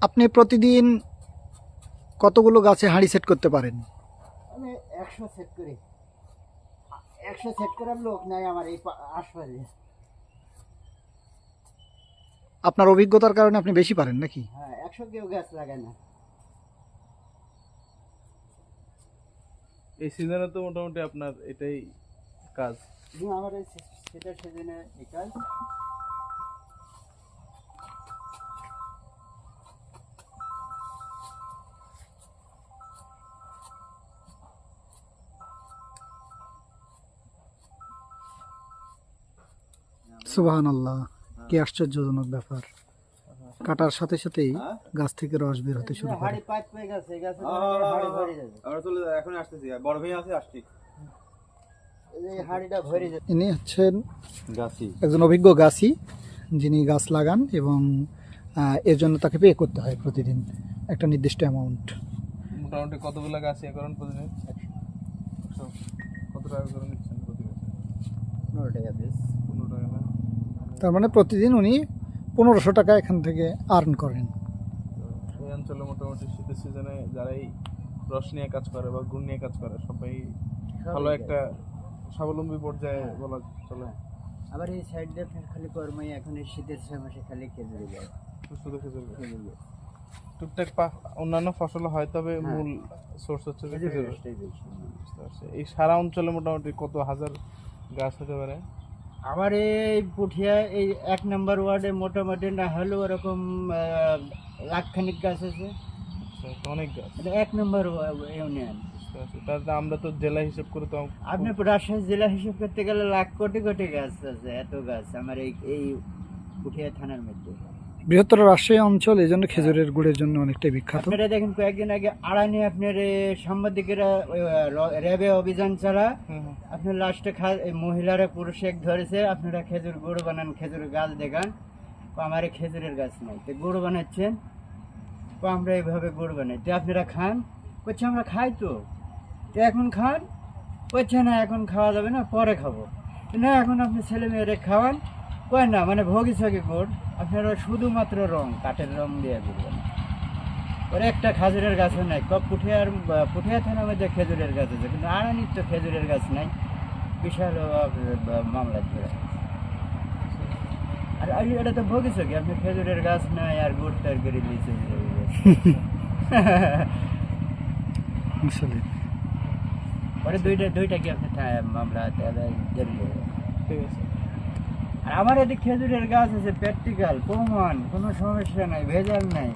আপনি প্রতিদিন কতগুলো গাছে হাঁড়ি সেট করতে পারেন? আমি 100 সেট করি। 100 সেট করার লোক নাই আমার এই আশপাশে। আপনার অভিজ্ঞতার কারণে আপনি বেশি পারেন নাকি? হ্যাঁ, 100 কেউ গাছ লাগায় না। এই সিজনে তো মোটামুটি আপনার এটাই কাজ। আমার এই সেটার সিজনে এই কাজ। সুবহানাল্লাহ, কি আশ্চর্যজনক ব্যাপার! কাটার সাথে সাথেই গাছ থেকে রস বের হতে শুরু করে। হাড়ি পাইপ পেয়ে গেছে, গাছে হাড়ি ভরে যাবে। আমরা চলে যাই, এখন আসতেছি, বড় ভাই আছে, আসছি। এই হাড়িটা ভরে যাবে। ইনি হচ্ছেন গাছি একজন অভিজ্ঞ গাছী, যিনি গাছ লাগান এবং এর জন্য তাকে পে করতে হয় প্রতিদিন একটা নির্দিষ্ট অ্যামাউন্ট। মোটামুটি কতগুলো গাছ ইয়ে করেন প্রতিদিন? 100। কত টাকা করে নিচ্ছেন প্রতি গাছে? 15 টাকা পিস। 15 টাকা না? তার মানে প্রতিদিন উনি 1500 টাকা এখান থেকে আর্ন করেন। তো এই অঞ্চলে মোটামুটি শীতের সিজনে যারাই রস নিয়ে কাজ করে বা গুণ নিয়ে কাজ করে সবাই ভালো একটা স্বাবলম্বী পর্যায়ে বলা চলে। আবার এই সাইড দিয়ে খালি কর্মই এখন এই শীতের মাসে খালি খেজুরি গাছ। শুধু খেজুর গাছ। খেজুর গাছ। টুকটাক অন্যান্য ফসল হয়, তবে মূল সোর্স হচ্ছে যে খেজুর খেজুর। গাছটাই বেশি। বুঝতে পারছি। এই সারা অঞ্চলে মোটামুটি কত হাজার গাছ হতে পারে? আমার এই পুঠিয়া এই 1 নম্বর ওয়ার্ডে মোটামুটি না হলেও ওরকম লাখখানিক গাছ আছে। আচ্ছা, তো অনেক গাছ। এটা 1 নম্বর ইউনিয়ন। বুঝতে পারছি। তাহলে আমরা তো জেলা হিসেব করে তো আপনি রাজশাহী জেলা হিসেব করতে গেলে লাখ কোটি কোটি গাছ আছে, এত গাছ আমার এই পুঠিয়া থানার মধ্যে। বৃহত্তর রাজশাহী অঞ্চল এই জন্য খেজুরের গুড়ের জন্য অনেকটাই বিখ্যাত। আপনারা দেখেন কয়েকদিন আগে আড়ানি আপনার সাংবাদিকেরা র্যাবে অভিযান চালা, আপনার লাস্টে মহিলারা পুরুষ এক ধরেছে, আপনারা খেজুর গুড় বানান, খেজুর গাছ দেখান। আমার এই খেজুরের গাছ নাই, তো গুড় বানাচ্ছেন, আমরা এইভাবে গুড় বানাই, তো আপনারা খান। বলছে আমরা খাই তো এখন খান। বলছে না এখন খাওয়া যাবে না, পরে খাবো। না এখন আপনি ছেলে মেয়েরে খাওয়ান। কয় না মানে ভোগিছকে গুড় আপনারা শুধুমাত্র রং, কাঠের রং দিয়ে দিবেন। ওর একটা খেজুরের গাছও নাই। পুঠিয়া থানার মধ্যে খেজুরের গাছ আছে, কিন্তু আড়ানির তো খেজুরের গাছ নাই। বিশাল মামলা ধরে। আর এটা তো ভোগিছ কি আপনি খেজুরের গাছ নাই আর গুড় তৈরি করে দিয়েছে। পরে দুইটা কি আপনি মামলা জেল। ঠিক আছে। আর আমার এদিকে খেজুরের গাছ আছে, প্র্যাকটিক্যাল প্রমাণ, কোনো সমস্যা নাই, ভেজাল নাই।